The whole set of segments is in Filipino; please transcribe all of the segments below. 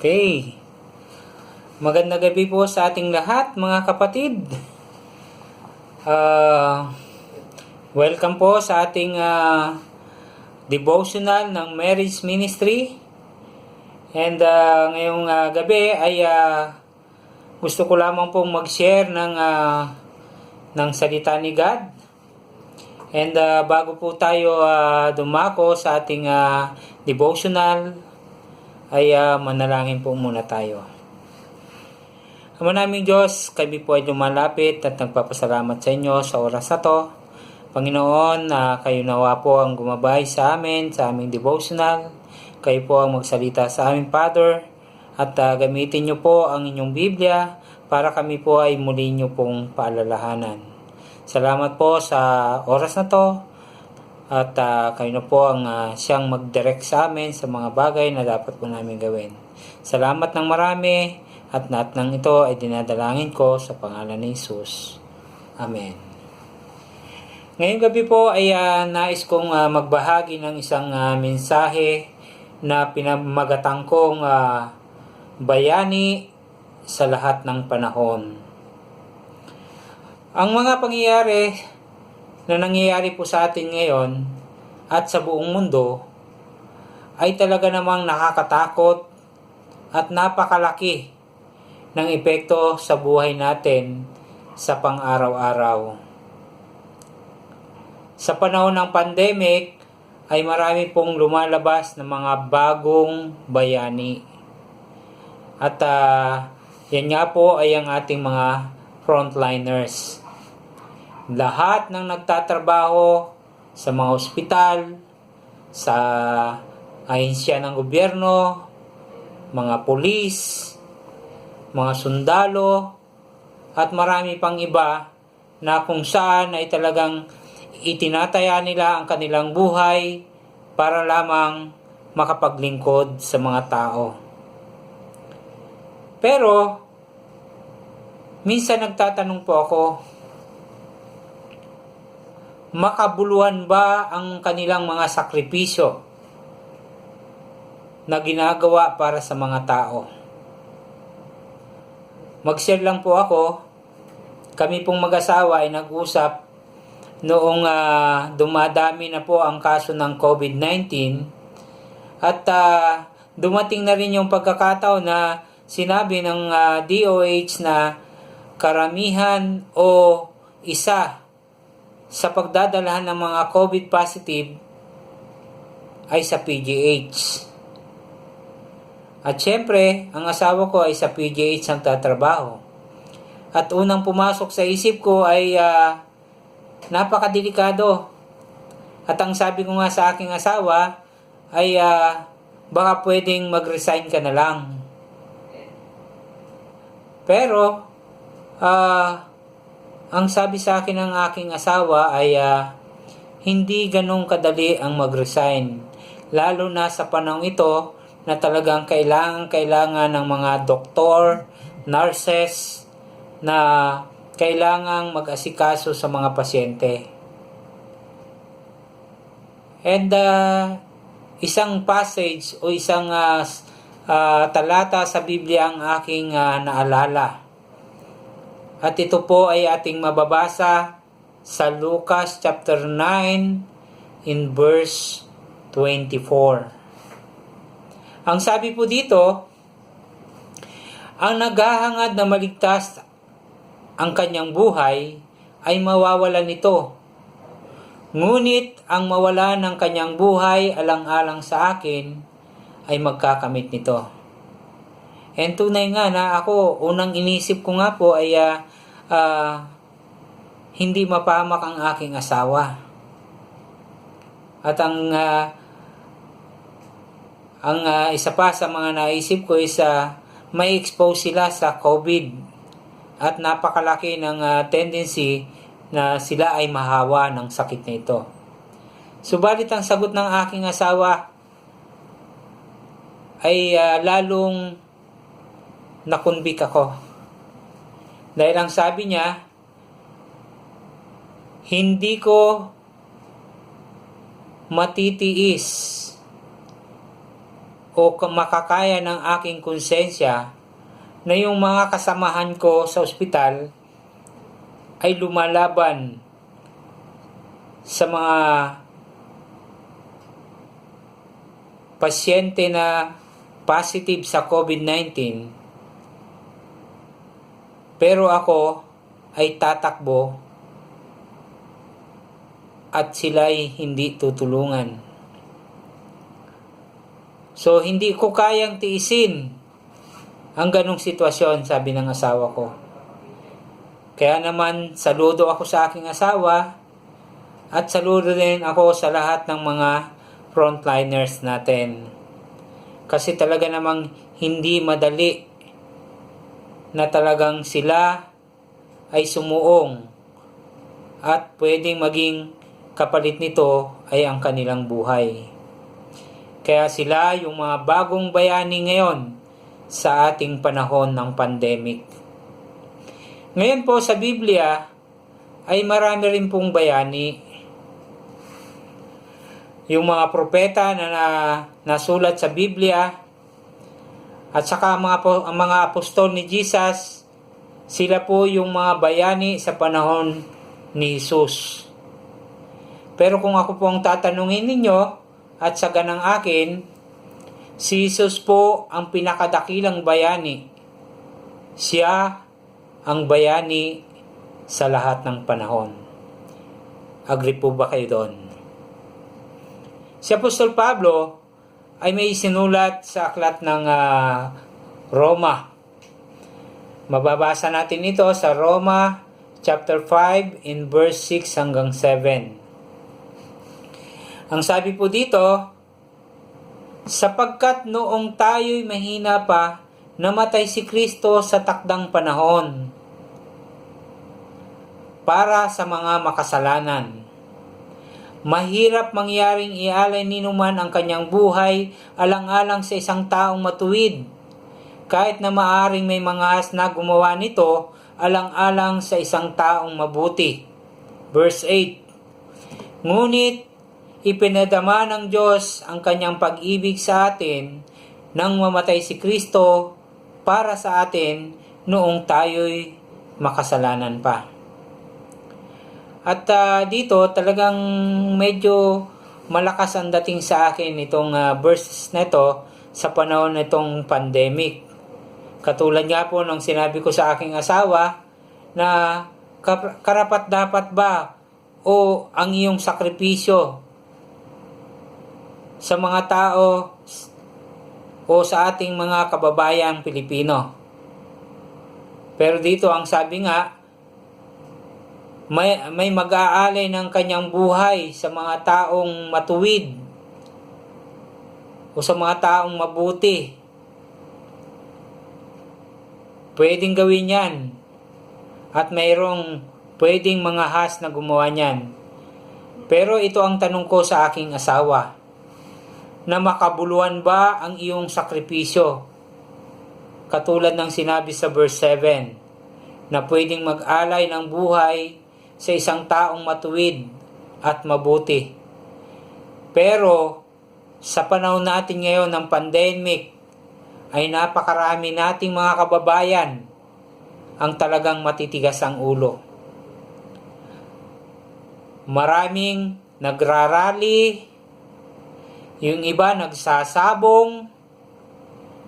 Okay. Magandang gabi po sa ating lahat, mga kapatid. Welcome po sa ating devotional ng Marriage Ministry. And ngayong gabi ay gusto ko lamang pong mag-share ng salita ni God. And bago po tayo dumako sa ating devotional, ay manalangin po muna tayo. Ama naming Diyos, kami po ay lumalapit at nagpapasalamat sa inyo sa oras na to. Panginoon, kayo nawa po ang gumabay sa amin, sa aming devotional. Kayo po ang magsalita sa aming Father at gamitin niyo po ang inyong Biblia para kami po ay muli niyo pong paalalahanan. Salamat po sa oras na to. At kayo na po ang siyang mag-direct sa amin sa mga bagay na dapat po namin gawin. Salamat ng marami at lahat ng ito ay dinadalangin ko sa pangalan ni Jesus. Amen. Ngayong gabi po ay nais kong magbahagi ng isang mensahe na pinamagatang kong bayani sa lahat ng panahon. Ang mga pangyayari na nangyayari po sa atin ngayon at sa buong mundo ay talaga namang nakakatakot at napakalaki ng epekto sa buhay natin sa pang-araw-araw. Sa panahon ng pandemic ay marami pong lumalabas ng mga bagong bayani. At yan nga po ay ang ating mga frontliners. Lahat ng nagtatrabaho sa mga ospital, sa ahensya ng gobyerno, mga pulis, mga sundalo, at marami pang iba na kung saan ay talagang itinataya nila ang kanilang buhay para lamang makapaglingkod sa mga tao. Pero, minsan nagtatanong po ako, makabuluhan ba ang kanilang mga sakripisyo na ginagawa para sa mga tao? Mag-share lang po ako. Kami pong mag-asawa ay nag-usap noong dumadami na po ang kaso ng COVID-19 at dumating na rin yung pagkakataon na sinabi ng DOH na karamihan o isa sa pagdadalahan ng mga COVID positive ay sa PGH. At syempre, ang asawa ko ay sa PGH ang tatrabaho. At unang pumasok sa isip ko ay napakadelikado. At ang sabi ko nga sa aking asawa ay baka pwedeng mag-resign ka na lang. Pero, ang sabi sa akin ng aking asawa ay hindi ganong kadali ang mag-resign. Lalo na sa panahon ito na talagang kailangan ng mga doktor, nurses na kailangang mag-asikaso sa mga pasyente. And isang passage o isang talata sa Biblia ang aking naalala. At ito po ay ating mababasa sa Lucas chapter 9 in verse 24. Ang sabi po dito, ang naghahangad na maligtas ang kanyang buhay ay mawawalan nito. Ngunit ang mawala ng kanyang buhay alang-alang sa akin ay magkakamit nito. And tunay nga na ako, unang inisip ko nga po ay hindi mapahamak ang aking asawa. At ang isa pa sa mga naisip ko is may expose sila sa COVID at napakalaki ng tendency na sila ay mahawa ng sakit na ito. Subalit ang sagot ng aking asawa ay lalong nakunbik ako. Dahil ang sabi niya, hindi ko matitiis o makakaya ng aking konsensya na yung mga kasamahan ko sa ospital ay lumalaban sa mga pasyente na positive sa COVID-19, pero ako ay tatakbo at sila'y hindi tutulungan. So, hindi ko kayang tiisin ang ganong sitwasyon, sabi ng asawa ko. Kaya naman, saludo ako sa aking asawa at saludo din ako sa lahat ng mga frontliners natin. Kasi talaga namang hindi madali na talagang sila ay sumuong at pwedeng maging kapalit nito ay ang kanilang buhay. Kaya sila yung mga bagong bayani ngayon sa ating panahon ng pandemic. Ngayon po sa Biblia ay marami rin pong bayani. Yung mga propeta na nasulat sa Biblia at saka ang mga apostol ni Jesus, sila po yung mga bayani sa panahon ni Jesus. Pero kung ako po ang tatanungin ninyo at sa ganang akin, si Jesus po ang pinakadakilang bayani. Siya ang bayani sa lahat ng panahon. Agree po ba kayo doon? Si Apostol Pablo ay may sinulat sa aklat ng Roma. Mababasa natin ito sa Roma chapter 5 in verse 6 hanggang 7. Ang sabi po dito, sapagkat noong tayo'y mahina pa, namatay si Kristo sa takdang panahon para sa mga makasalanan. Mahirap mangyaring ialay ninuman ang kanyang buhay alang-alang sa isang taong matuwid, kahit na maaring may mga na gumawa nito alang-alang sa isang taong mabuti. Verse 8, ngunit ipinadama ng Diyos ang kanyang pag-ibig sa atin nang mamatay si Kristo para sa atin noong tayo'y makasalanan pa. At dito talagang medyo malakas ang dating sa akin itong verses na ito sa panahon nitong pandemic. Katulad nga po nung sinabi ko sa aking asawa na karapat dapat ba o ang iyong sakripisyo sa mga tao o sa ating mga kababayang Pilipino. Pero dito ang sabi nga, may mag-aalay ng kanyang buhay sa mga taong matuwid o sa mga taong mabuti. Pwedeng gawin yan. At mayroong pwedeng mga has na gumawa niyan. Pero ito ang tanong ko sa aking asawa, na makabuluhan ba ang iyong sakripisyo? Katulad ng sinabi sa verse 7, na pwedeng mag-alay ng buhay sa isang taong matuwid at mabuti. Pero sa panahon natin ngayon ng pandemic, ay napakarami nating mga kababayan ang talagang matitigas ang ulo. Maraming nagrarally, yung iba nagsasabong,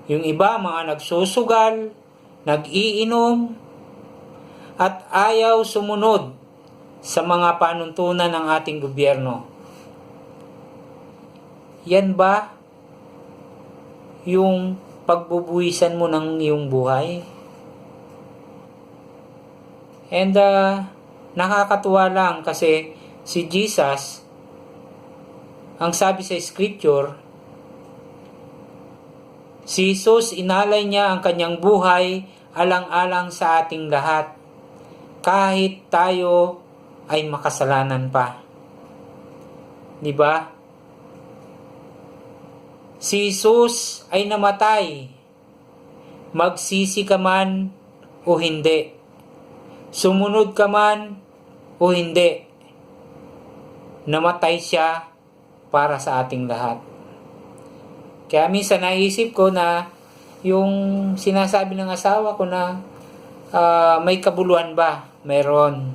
yung iba mga nagsusugal, nag-iinom, at ayaw sumunod sa mga panuntunan ng ating gobyerno. Yan ba yung pagbubuwisan mo ng iyong buhay? And nakakatuwa lang kasi si Jesus, ang sabi sa scripture, si Jesus inalay niya ang kanyang buhay alang-alang sa ating lahat, kahit tayo ay makasalanan pa. Di ba? Si Jesus ay namatay, magsisi ka man o hindi, sumunod ka man o hindi, namatay siya para sa ating lahat. Kaya minsan naisip ko na yung sinasabi ng asawa ko na may kabuluhan ba? Meron.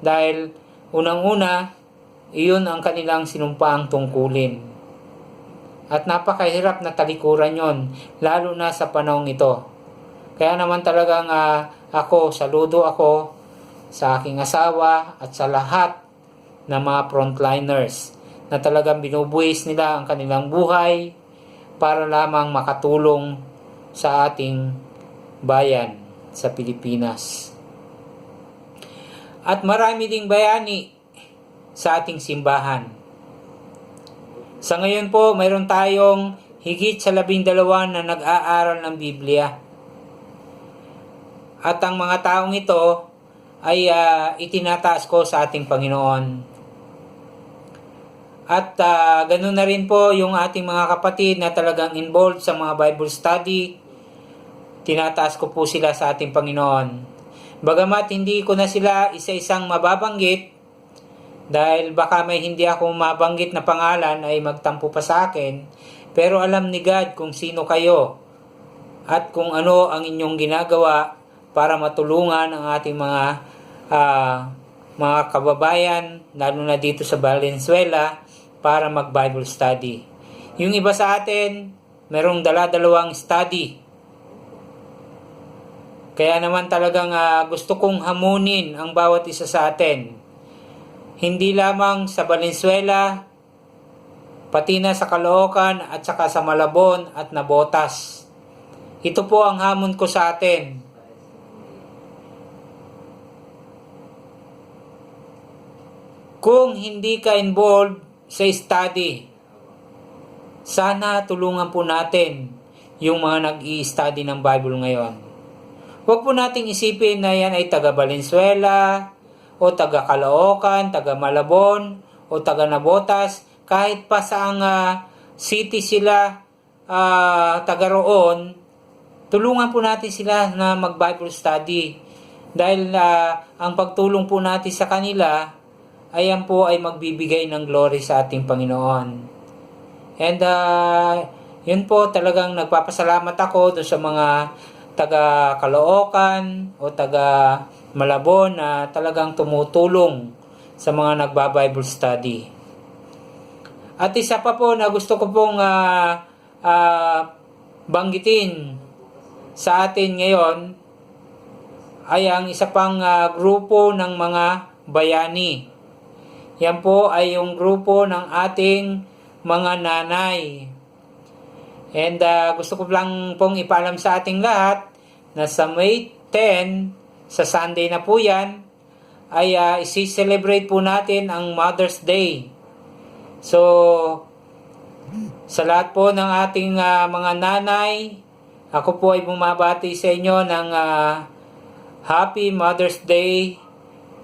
Dahil unang-una, iyon ang kanilang sinumpaang tungkulin. At napakahirap na talikuran yon, lalo na sa panahong ito. Kaya naman talagang saludo ako sa aking asawa at sa lahat ng mga frontliners na talagang binubuhis nila ang kanilang buhay para lamang makatulong sa ating bayan sa Pilipinas. At marami ding bayani sa ating simbahan. Sa ngayon po, mayroon tayong higit sa 12 na nag-aaral ng Biblia. At ang mga taong ito ay itinataas ko sa ating Panginoon. At ganun na rin po yung ating mga kapatid na talagang involved sa mga Bible study. Tinataas ko po sila sa ating Panginoon. Bagamat hindi ko na sila isa-isang mababanggit, dahil baka may hindi ako mabanggit na pangalan ay magtampo pa sa akin, pero alam ni God kung sino kayo at kung ano ang inyong ginagawa para matulungan ang ating mga kababayan, lalo na dito sa Valenzuela, para mag-Bible study. Yung iba sa atin, merong dala-dalawang study. Kaya naman talagang gusto kong hamunin ang bawat isa sa atin. Hindi lamang sa Valenzuela, pati na sa Caloocan at saka sa Malabon at Navotas. Ito po ang hamon ko sa atin. Kung hindi ka involved sa study, sana tulungan po natin yung mga nag-i-study ng Bible ngayon. Huwag po nating isipin na yan ay taga Valenzuela, o taga Caloocan, taga Malabon, o taga Navotas, kahit pa saang city sila taga roon, tulungan po natin sila na mag-Bible study. Dahil ang pagtulong po natin sa kanila, ayan po ay magbibigay ng glory sa ating Panginoon. And yun po, talagang nagpapasalamat ako doon sa mga taga Caloocan o taga Malabon na talagang tumutulong sa mga nagba-Bible study. At isa pa po na gusto ko pong banggitin sa atin ngayon ay ang isa pang grupo ng mga bayani. Yan po ay yung grupo ng ating mga nanay. And gusto ko lang pong ipaalam sa ating lahat na sa May 10, sa Sunday na po yan, ay isi-celebrate po natin ang Mother's Day. So, sa lahat po ng ating mga nanay, ako po ay bumabati sa inyo ng Happy Mother's Day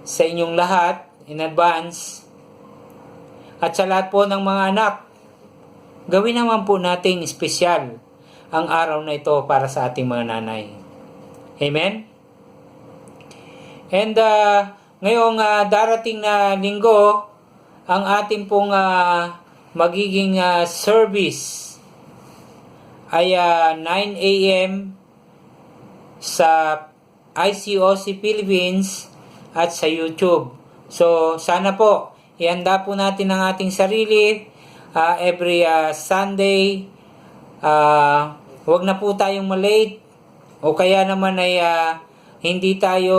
sa inyong lahat in advance. At sa lahat po ng mga anak, gawin naman po nating espesyal ang araw na ito para sa ating mga nanay. Amen? And ngayong darating na linggo, ang ating pong magiging service ay 9 a.m. sa ICOC Philippines at sa YouTube. So sana po, ihanda po natin ang ating sarili every Sunday. Huwag na po tayong malate o kaya naman ay hindi tayo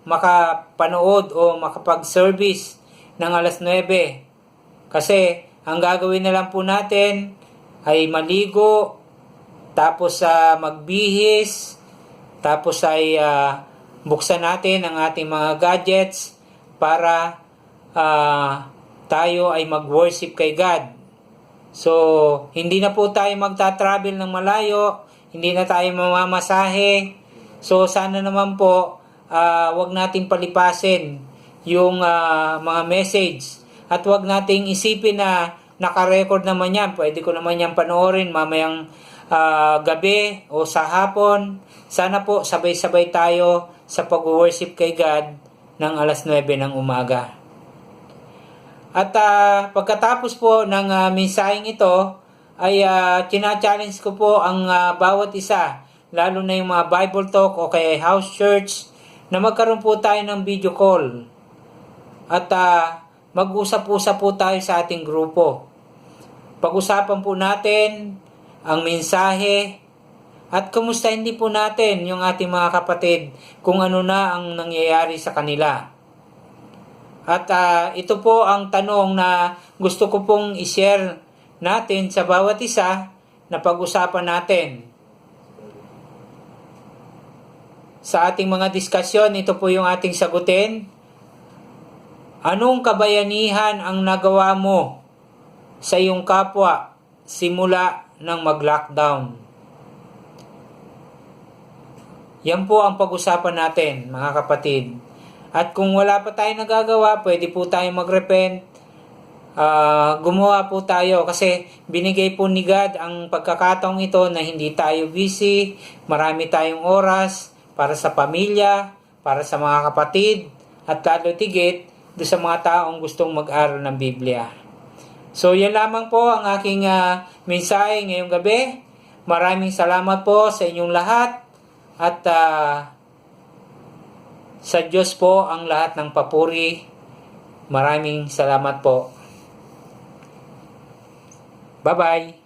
makapanood o makapag-service ng alas 9. Kasi ang gagawin na lang po natin ay maligo, tapos magbihis, tapos ay buksan natin ang ating mga gadgets para tayo ay mag-worship kay God. So, hindi na po tayo magta-travel ng malayo, hindi na tayo mamamasahe. So, sana naman po, wag nating palipasin yung mga message. At wag nating isipin na naka-record naman yan. Pwede ko naman yan panoorin mamayang gabi o sa hapon. Sana po, sabay-sabay tayo sa pag-worship kay God ng alas 9 ng umaga. At pagkatapos po ng mensaheng ito, ay china-challenge ko po ang bawat isa, lalo na yung mga Bible Talk o kaya House Church, na magkaroon po tayo ng video call at mag-usap-usap po tayo sa ating grupo. Pag-usapan po natin ang mensahe at kumustahin din po natin yung ating mga kapatid kung ano na ang nangyayari sa kanila. At ito po ang tanong na gusto ko pong i-share natin sa bawat isa na pag-usapan natin. Sa ating mga diskusyon, ito po yung ating sagutin. Anong kabayanihan ang nagawa mo sa iyong kapwa simula ng mag-lockdown? Yan po ang pag-usapan natin, mga kapatid. At kung wala pa tayong nagagawa, pwede po tayong mag-repent. Gumawa po tayo kasi binigay po ni God ang pagkakataong ito na hindi tayo busy, marami tayong oras para sa pamilya, para sa mga kapatid, at lalo tigit doon sa mga taong gustong mag-aral ng Biblia. So yan lamang po ang aking mensahe ngayong gabi. Maraming salamat po sa inyong lahat at sa Diyos po ang lahat ng papuri. Maraming salamat po. Bye-bye.